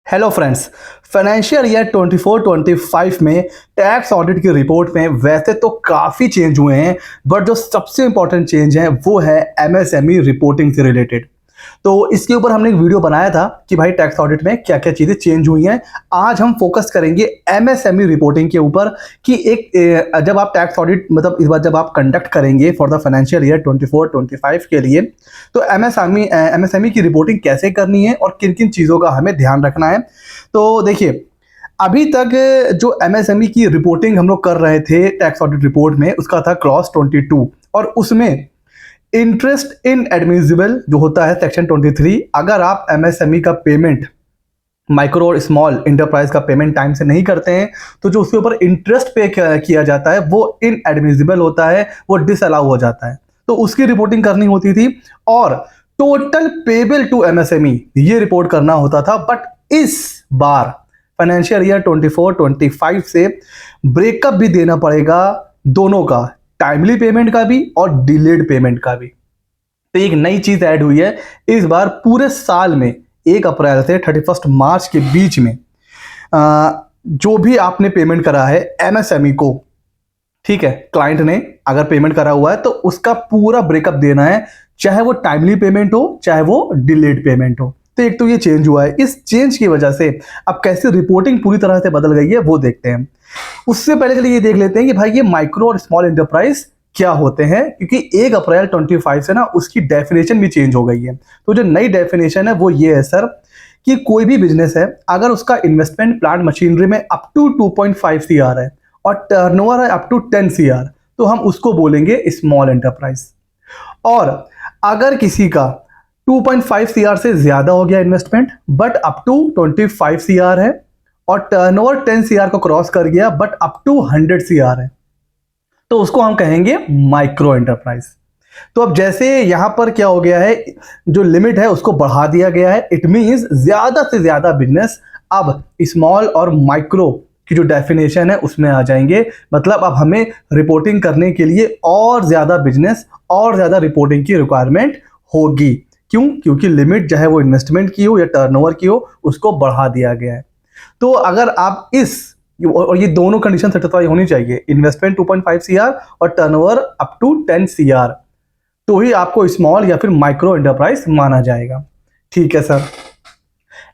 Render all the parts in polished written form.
Hello friends, financial year 24-25 में tax audit की report में वैसे तो काफ़ी चेंज हुए हैं, बट जो सबसे इंपॉर्टेंट चेंज है वो है एमएसएमई रिपोर्टिंग से रिलेटेड। तो इसके ऊपर हमने एक वीडियो बनाया था कि भाई टैक्स ऑडिट में क्या क्या चीज़ें चेंज हुई हैं। आज हम फोकस करेंगे एमएसएमई रिपोर्टिंग के ऊपर कि जब आप टैक्स ऑडिट मतलब इस बार जब आप कंडक्ट करेंगे फॉर द फाइनेंशियल ईयर 24-25 के लिए, तो एमएसएमई की रिपोर्टिंग कैसे करनी है और किन किन चीज़ों का हमें ध्यान रखना है। तो देखिए, अभी तक जो एमएसएमई की रिपोर्टिंग हम लोग कर रहे थे टैक्स ऑडिट रिपोर्ट में, उसका था क्लॉज 22 और उसमें इंटरेस्ट इन एडमिसिबल जो होता है सेक्शन 23, अगर आप एमएसएमई का पेमेंट माइक्रो और स्मॉल इंटरप्राइज का पेमेंट टाइम से नहीं करते हैं तो जो उसके ऊपर इंटरेस्ट पे किया जाता है वो इन एडमिसिबल होता है, वो डिसअलाउ हो जाता है। तो उसकी रिपोर्टिंग करनी होती थी और टोटल पेबल टू एमएसएमई ये रिपोर्ट करना होता था। बट इस बार फाइनेंशियल ईयर 24-25 से ब्रेकअप भी देना पड़ेगा, दोनों का, टाइमली पेमेंट का भी और डिलेड पेमेंट का भी। तो एक नई चीज ऐड हुई है इस बार पूरे साल में 1 अप्रैल से 31 मार्च के बीच में जो भी आपने पेमेंट करा है एमएसएमई को, ठीक है, क्लाइंट ने अगर पेमेंट करा हुआ है तो उसका पूरा ब्रेकअप देना है, चाहे वो टाइमली पेमेंट हो चाहे वो डिलेड पेमेंट हो। तो एक तो ये चेंज हुआ है, इस चेंज की वजह से अब कैसे रिपोर्टिंग पूरी तरह से बदल गई है वो देखते हैं। उससे पहले चलिए ये देख लेते हैं कि भाई ये माइक्रो और स्मॉल एंटरप्राइज क्या होते हैं, क्योंकि 1 अप्रैल 25 से ना उसकी डेफिनेशन भी चेंज हो गई है। तो जो नई डेफिनेशन है वो ये है सर कि कोई भी बिजनेस है अगर उसका इन्वेस्टमेंट प्लांट मशीनरी में अप टू 2.5 सीआर है और टर्नओवर है अप टू 10 सीआर, तो हम उसको बोलेंगे स्मॉल एंटरप्राइज। और अगर किसी का 2.5 सीआर से ज्यादा हो गया investment but up to 25 CR है और टर्नओवर 10 सीआर को क्रॉस कर गया बट अप टू 100 सीआर है, तो उसको हम कहेंगे माइक्रो एंटरप्राइज। तो अब जैसे यहां पर क्या हो गया है, जो लिमिट है उसको बढ़ा दिया गया है। इट मींस ज्यादा से ज्यादा बिजनेस अब स्मॉल और माइक्रो की जो डेफिनेशन है उसमें आ जाएंगे। मतलब अब हमें रिपोर्टिंग करने के लिए और ज्यादा बिजनेस और ज्यादा रिपोर्टिंग की रिक्वायरमेंट होगी। क्यों? क्योंकि लिमिट चाहे वो इन्वेस्टमेंट की हो या टर्नओवर की हो उसको बढ़ा दिया गया है। तो अगर आप और ये दोनों कंडीशन सेटिस्फाई होनी चाहिए, इन्वेस्टमेंट 2.5 सीआर और टर्नओवर अप टू 10 सीआर, तो ही आपको स्मॉल या फिर माइक्रो एंटरप्राइज माना जाएगा। ठीक है सर।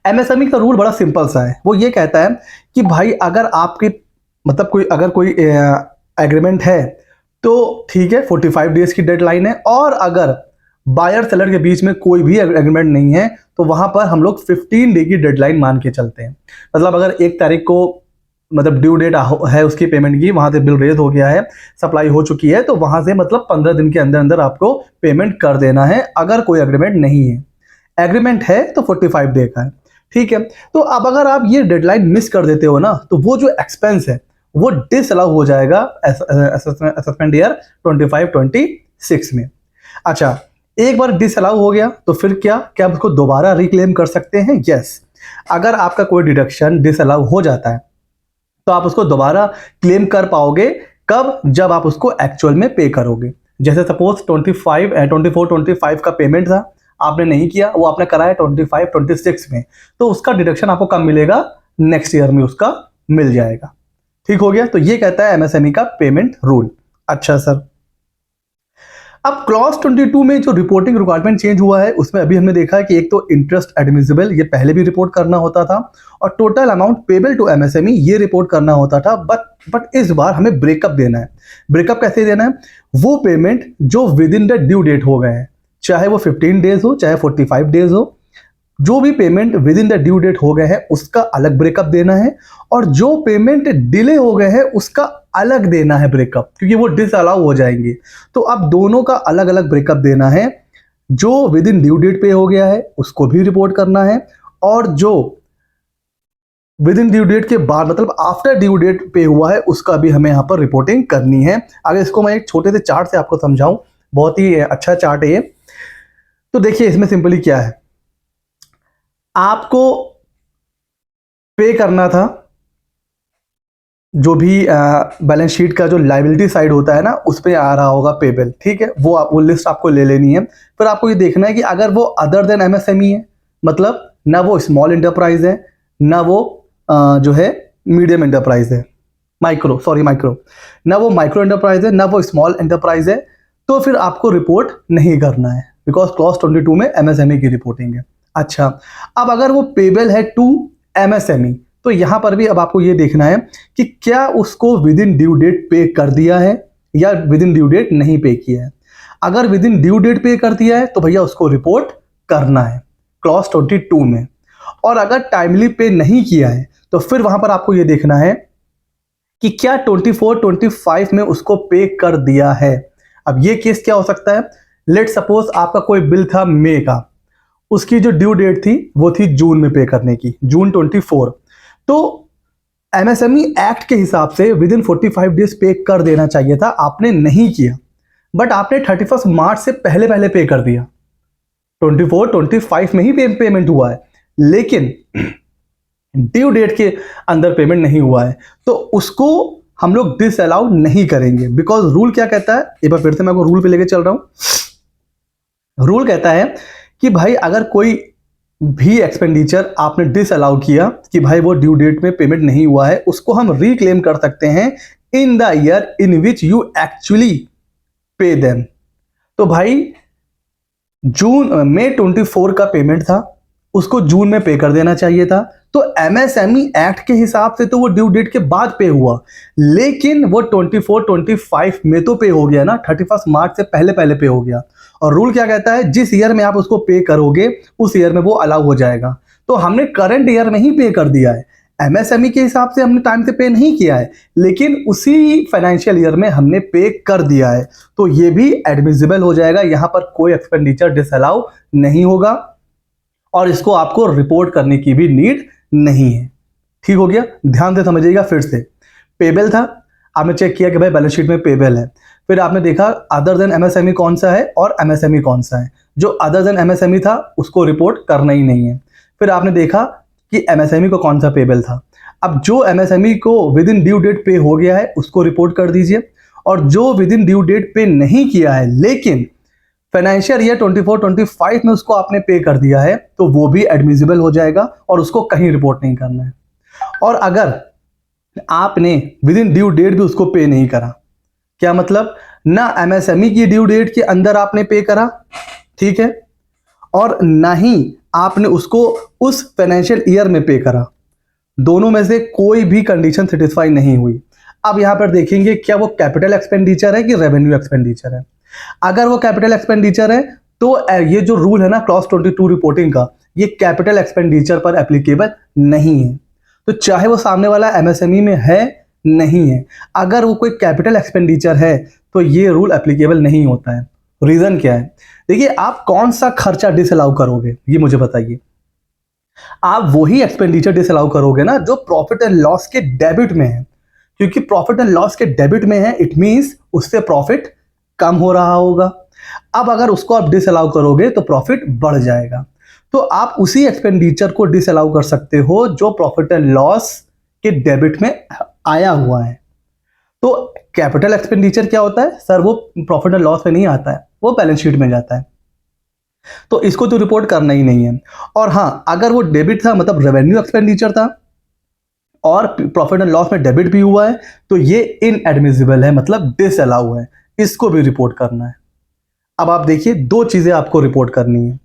एमएसएमई का रूल बड़ा सिंपल सा है, वो ये कहता है कि भाई अगर आपके मतलब कोई एग्रीमेंट है तो ठीक है, 45 डेज की डेडलाइन है, और अगर बायर सेलर के बीच में कोई भी एग्रीमेंट नहीं है तो वहां पर हम लोग 15 डे की डेडलाइन मान के चलते हैं। मतलब अगर 1 तारीख को मतलब ड्यू डेट है उसकी पेमेंट की, वहां से बिल रेज हो गया है, सप्लाई हो चुकी है, तो वहां से मतलब 15 दिन के अंदर अंदर आपको पेमेंट कर देना है। अगर कोई एग्रीमेंट नहीं है, एग्रीमेंट है तो 45 डे का है। ठीक है। तो अब अगर आप ये डेडलाइन मिस कर देते हो ना, तो वो जो एक्सपेंस है वो डिसअलाउ हो जाएगा असेसमेंट ईयर 25-26 में। अच्छा, एक बार डिसअलाउ हो गया तो फिर क्या आप उसको दोबारा रिक्लेम कर सकते हैं? यस। अगर आपका कोई डिडक्शन डिसअलाउ हो जाता है तो आप उसको दोबारा क्लेम कर पाओगे। कब? जब आप उसको एक्चुअल में पे करोगे। जैसे सपोज 24-25 का पेमेंट था, आपने नहीं किया, वो आपने कराया 25-26 में, तो उसका डिडक्शन आपको कब मिलेगा? नेक्स्ट ईयर में उसका मिल जाएगा। ठीक हो गया। तो ये कहता है एमएसएमई का पेमेंट रूल। अच्छा सर, अब क्लॉज 22 में जो रिपोर्टिंग रिक्वायरमेंट चेंज हुआ है उसमें अभी हमने देखा कि एक तो इंटरेस्ट एडमिसिबल ये पहले भी रिपोर्ट करना होता था और total amount payable to MSME ये रिपोर्ट करना होता था। बट इस बार हमें ब्रेकअप देना है। ब्रेकअप कैसे देना है? वो पेमेंट जो within the due date हो गए हैं, चाहे वो 15 डेज हो चाहे 45 डेज हो, जो भी payment within the due date हो गए हैं उसका अलग ब्रेकअप देना है, और जो पेमेंट डिले हो गए हैं उसका अलग देना है ब्रेकअप, क्योंकि वो डिसअलाउ हो जाएंगे। तो अब दोनों का अलग अलग ब्रेकअप देना है। जो विद इन ड्यू डेट पे हो गया है उसको भी रिपोर्ट करना है, और जो विद इन ड्यू डेट के बाद मतलब आफ्टर ड्यू डेट पे हुआ है उसका भी हमें यहाँ पर रिपोर्टिंग करनी है। अगर इसको मैं एक छोटे से चार्ट से आपको समझाऊं, बहुत ही अच्छा चार्ट है ये। तो देखिए इसमें सिंपली क्या है, आपको पे करना था जो भी बैलेंस शीट का जो लायबिलिटी साइड होता है ना, उस पे आ रहा होगा पेबल। ठीक है, वो लिस्ट आपको ले लेनी है। फिर आपको ये देखना है कि अगर वो अदर देन एमएसएमई है, मतलब ना वो स्मॉल एंटरप्राइज है ना वो जो है मीडियम एंटरप्राइज है, माइक्रो, ना वो माइक्रो एंटरप्राइज है, ना वो स्मॉल एंटरप्राइज है, तो फिर आपको रिपोर्ट नहीं करना है, बिकॉज क्लॉज 22 में एमएसएमई की रिपोर्टिंग है। अच्छा, अब अगर वो पेबल है टू एमएसएमई, तो यहां पर भी अब आपको ये देखना है कि क्या उसको विद इन ड्यू डेट पे कर दिया है या विद इन ड्यू डेट नहीं पे किया है। अगर विद इन ड्यू डेट पे कर दिया है तो भैया उसको रिपोर्ट करना है क्लॉज 22 में, और अगर टाइमली पे नहीं किया है तो फिर वहां पर आपको ये देखना है कि क्या 24-25 में उसको पे कर दिया है। अब ये केस क्या हो सकता है, लेट सपोज आपका कोई बिल था मई का, उसकी जो ड्यू डेट थी वो थी जून में पे करने की, जून 24, तो एमएसएमई एक्ट के हिसाब से विद इन 45 डेज पे कर देना चाहिए था, आपने नहीं किया, बट आपने 31 मार्च से पहले पहले पे कर दिया, 24-25 में ही पेमेंट हुआ है, लेकिन ड्यू डेट के अंदर पेमेंट नहीं हुआ है, तो उसको हम लोग डिसअलाउ नहीं करेंगे। बिकॉज रूल क्या कहता है, एक बार फिर से मैं आपको रूल पे लेके चल रहा हूं। रूल कहता है कि भाई अगर कोई भी एक्सपेंडिचर आपने डिसअलाउ किया कि भाई वो ड्यू डेट में पेमेंट नहीं हुआ है, उसको हम रिक्लेम कर सकते हैं in the year in which you actually pay them. तो भाई मई 24 का पेमेंट था, उसको जून में पे कर देना चाहिए था, तो एमएसएमई एक्ट के हिसाब से तो वो ड्यू डेट के बाद पे हुआ, लेकिन वो 24-25 में तो पे हो गया ना, 31 मार्च से पहले पहले पे हो गया। और रूल क्या कहता है, जिस ईयर में आप उसको पे करोगे उस ईयर में वो अलाउ हो जाएगा। तो हमने करंट ईयर में ही पे कर दिया है, एमएसएमई के हिसाब से हमने टाइम से पे नहीं किया है, लेकिन उसी फाइनेंशियल ईयर में हमने पे कर दिया है, तो ये भी एडमिसिबल हो जाएगा। यहां पर कोई एक्सपेंडिचर डिसअलाउ नहीं होगा और इसको आपको रिपोर्ट करने की भी नीड नहीं है। ठीक हो गया, ध्यान से समझिएगा। फिर से पेबल था, आपने चेक किया कि भाई बैलेंस शीट में पेबल है, फिर आपने देखा अदर देन एमएसएमई कौन सा है और एमएसएमई कौन सा है। जो अदर देन एमएसएमई था उसको रिपोर्ट करना ही नहीं है। फिर आपने देखा कि एमएसएमई को कौन सा पेबल था। अब जो एमएसएमई को विद इन ड्यू डेट पे हो गया है उसको रिपोर्ट कर दीजिए, और जो विद इन ड्यू डेट पे नहीं किया है लेकिन फाइनेंशियल ईयर 24-25 में उसको आपने पे कर दिया है, तो वो भी एडमिसिबल हो जाएगा और उसको कहीं रिपोर्ट नहीं करना है। और अगर आपने विद इन ड्यू डेट भी उसको पे नहीं करा, क्या मतलब, ना एमएसएमई की ड्यू डेट के अंदर आपने पे करा, ठीक है, और ना ही आपने उसको उस फाइनेंशियल ईयर में पे करा, दोनों में से कोई भी कंडीशन सेटिस्फाई नहीं हुई। अब यहां पर देखेंगे क्या वो कैपिटल एक्सपेंडिचर है कि रेवेन्यू एक्सपेंडिचर है। अगर वो कैपिटल एक्सपेंडिचर है तो ये जो रूल है ना क्लॉज 22 रिपोर्टिंग का, ये कैपिटल एक्सपेंडिचर पर एप्लीकेबल नहीं है। तो चाहे वो सामने वाला एमएसएमई में है नहीं है, अगर वो कोई कैपिटल एक्सपेंडिचर है तो ये रूल एप्लीकेबल नहीं होता है। रीजन क्या है, देखिए आप कौन सा खर्चा डिसअलाउ करोगे ये मुझे बताइए। आप वही एक्सपेंडिचर डिसअलाउ करोगे ना जो प्रॉफिट एंड लॉस के डेबिट में है, क्योंकि प्रॉफिट एंड लॉस के डेबिट में है, इट मींस उससे प्रॉफिट कम हो रहा होगा। अब अगर उसको आप डिसअलाउ करोगे तो प्रॉफिट बढ़ जाएगा, तो आप उसी एक्सपेंडिचर को डिसअलाउ कर सकते हो जो प्रॉफिट एंड लॉस के डेबिट में आया हुआ है। तो कैपिटल एक्सपेंडिचर क्या होता है सर, वो प्रॉफिट एंड लॉस में नहीं आता है, वो बैलेंस शीट में जाता है, तो इसको तो रिपोर्ट करना ही नहीं है। और हाँ, अगर वो डेबिट था मतलब रेवेन्यू एक्सपेंडिचर था और प्रॉफिट एंड लॉस में डेबिट भी हुआ है, तो ये इनएडमिसिबल है, मतलब डिसअलाउ है, इसको भी रिपोर्ट करना है। अब आप देखिए दो चीजें आपको रिपोर्ट करनी है।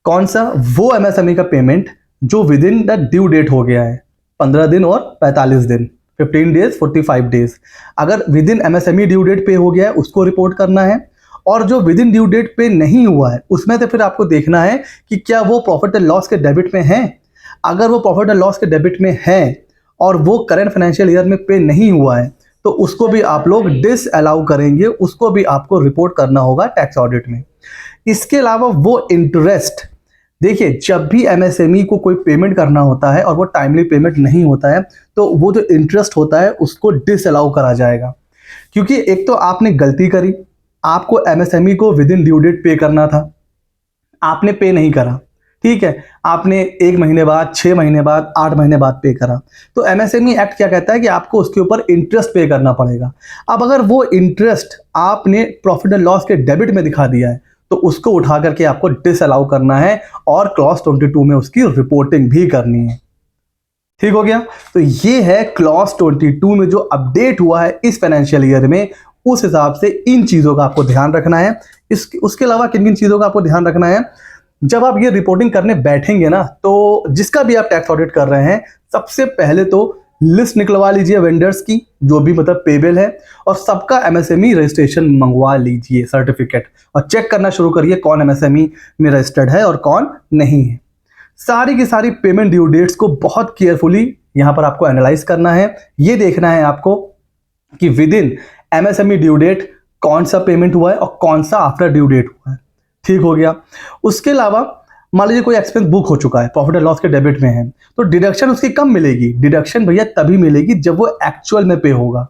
कौन सा, वो एमएसएमई का पेमेंट जो within the due date हो गया है, 15 दिन और 45 दिन, 15 डेज 45 डेज, अगर within MSME due date पे हो गया है उसको रिपोर्ट करना है, और जो विद इन ड्यू डेट पे नहीं हुआ है उसमें से फिर आपको देखना है कि क्या वो प्रॉफिट एंड लॉस के डेबिट में है। अगर वो प्रॉफिट एंड लॉस के डेबिट में है और वो करंट फाइनेंशियल ईयर में पे नहीं हुआ है, तो उसको भी आप लोग डिसअलाउ करेंगे, उसको भी आपको रिपोर्ट करना होगा टैक्स ऑडिट में। इसके अलावा वो इंटरेस्ट, देखिए जब भी एमएसएमई को कोई पेमेंट करना होता है और वो टाइमली पेमेंट नहीं होता है, तो वो जो इंटरेस्ट होता है उसको डिसअलाउ करा जाएगा, क्योंकि एक तो आपने गलती करी, आपको एमएसएमई को विद इन ड्यू डेट पे करना था, आपने पे नहीं करा, ठीक है, आपने 1 महीने बाद, 6 महीने बाद, 8 महीने बाद पे करा, तो एमएसएमई एक्ट क्या कहता है कि आपको उसके ऊपर इंटरेस्ट पे करना पड़ेगा। अब अगर वो इंटरेस्ट आपने प्रॉफिट एंड लॉस के डेबिट में दिखा दिया है, तो उसको उठा करके आपको डिसअलाउ करना है और क्लॉज 22 में उसकी रिपोर्टिंग भी करनी है। ठीक हो गया। तो ये है क्लॉज 22 में जो अपडेट हुआ है इस फाइनेंशियल ईयर में, उस हिसाब से इन चीज़ों का आपको ध्यान रखना है। उसके अलावा किन किन चीज़ों का आपको ध्यान रखना है, जब आप ये रिपोर्टिंग करने बैठेंगे ना, तो जिसका भी आप टैक्स ऑडिट कर रहे हैं, सबसे पहले तो लिस्ट निकलवा लीजिए वेंडर्स की, जो भी मतलब पेबल है, और सबका एमएसएमई रजिस्ट्रेशन मंगवा लीजिए सर्टिफिकेट, और चेक करना शुरू करिए कौन एमएसएमई में रजिस्टर्ड है और कौन नहीं है। सारी की सारी पेमेंट ड्यू डेट्स को बहुत केयरफुली यहां पर आपको एनालाइज करना है। ये देखना है आपको कि within MSME due date कौन सा पेमेंट हुआ है और कौन सा आफ्टर ड्यू डेट हुआ है। ठीक हो गया। उसके अलावा मान लीजिए कोई एक्सपेंस बुक हो चुका है, प्रॉफिट एंड लॉस के डेबिट में है, तो डिडक्शन उसकी कब मिलेगी? डिडक्शन भैया तभी मिलेगी जब वो एक्चुअल में पे होगा।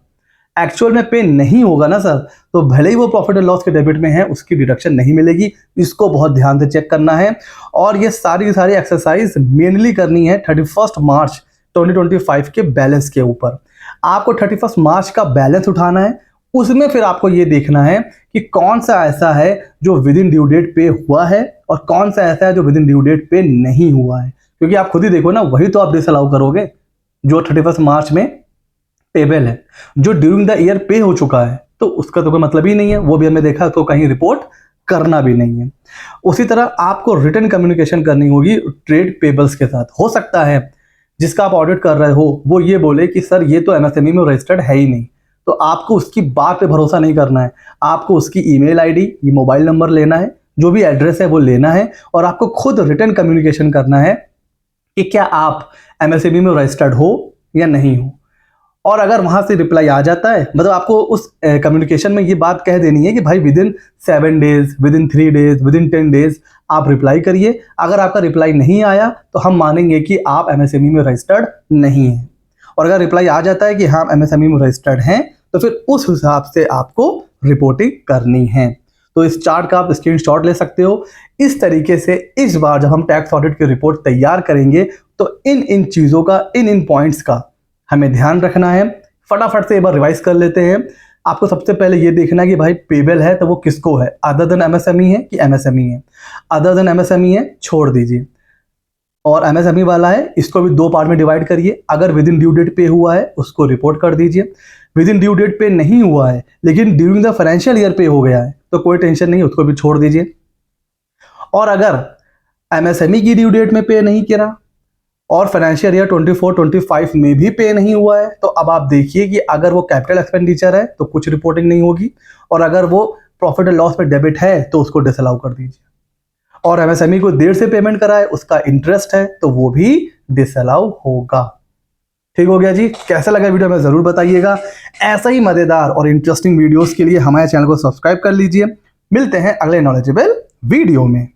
एक्चुअल में पे नहीं होगा ना सर, तो भले ही वो प्रॉफिट एंड लॉस के डेबिट में है, उसकी डिडक्शन नहीं मिलेगी। इसको बहुत ध्यान से चेक करना है। और ये सारी की सारी एक्सरसाइज मेनली करनी है 31 मार्च 2025 के बैलेंस के ऊपर। आपको 31 मार्च का बैलेंस उठाना है, उसमें फिर आपको ये देखना है कि कौन सा ऐसा है जो विद इन ड्यू डेट पे हुआ है और कौन सा ऐसा है जो विद इन ड्यू डेट पे नहीं हुआ है। क्योंकि आप खुद ही देखो ना, वही तो आप डिसअलाउ करोगे जो 31 मार्च में पेबल है। जो ड्यूरिंग द ईयर पे हो चुका है तो उसका तो कोई मतलब ही नहीं है, वो भी हमने देखा, तो कहीं रिपोर्ट करना भी नहीं है। उसी तरह आपको रिटर्न कम्युनिकेशन करनी होगी ट्रेड पेबल्स के साथ। हो सकता है जिसका आप ऑडिट कर रहे हो वो ये बोले कि सर ये तो एमएसएमई में रजिस्टर्ड है ही नहीं, तो आपको उसकी बात पे भरोसा नहीं करना है। आपको उसकी ईमेल आईडी, ये मोबाइल नंबर लेना है, जो भी एड्रेस है वो लेना है, और आपको खुद रिटर्न कम्युनिकेशन करना है कि क्या आप एमएसएमई में रजिस्टर्ड हो या नहीं हो। और अगर वहां से रिप्लाई आ जाता है, मतलब आपको उस कम्युनिकेशन में ये बात कह देनी है कि भाई with in 7 days, with in 3 days, with in 10 days आप रिप्लाई करिए। अगर आपका रिप्लाई नहीं आया तो हम मानेंगे कि आप एमएसएमई में रजिस्टर्ड नहीं हैं। और अगर रिप्लाई आ जाता है कि हाँ एमएसएमई में रजिस्टर्ड हैं, तो फिर उस हिसाब से आपको रिपोर्टिंग करनी है। तो इस चार्ट का आप स्क्रीनशॉट ले सकते हो। इस तरीके से इस बार जब हम टैक्स ऑडिट की रिपोर्ट तैयार करेंगे तो इन चीज़ों का, इन पॉइंट्स का हमें ध्यान रखना है। फटाफट से एक बार रिवाइज कर लेते हैं। आपको सबसे पहले ये देखना है कि भाई पेबल है तो वो किसको है, अदर देन एमएसएमई है कि एमएसएमई है। अदर देन एमएसएमई है छोड़ दीजिए, और एमएसएमई वाला है इसको भी 2 पार्ट में डिवाइड करिए। अगर विद इन ड्यू डेट पे हुआ है उसको रिपोर्ट कर दीजिए, विद इन ड्यू डेट पे नहीं हुआ है लेकिन ड्यूरिंग द फाइनेंशियल ईयर पे हो गया है तो कोई टेंशन नहीं, उसको भी छोड़ दीजिए। और अगर एमएसएमई की ड्यू डेट में पे नहीं करा और फाइनेंशियल ईयर 24-25 में भी पे नहीं हुआ है, तो अब आप देखिए कि अगर वो कैपिटल एक्सपेंडिचर है तो कुछ रिपोर्टिंग नहीं होगी, और अगर वो प्रॉफिट एंड लॉस में डेबिट है तो उसको डिसअलाउ कर दीजिए। और एमएसएमई को देर से पेमेंट कराए, उसका इंटरेस्ट है तो वो भी डिसअलाउ होगा। ठीक हो गया जी। कैसा लगा वीडियो हमें जरूर बताइएगा। ऐसा ही मजेदार और इंटरेस्टिंग वीडियोस के लिए हमारे चैनल को सब्सक्राइब कर लीजिए। मिलते हैं अगले नॉलेजेबल वीडियो में।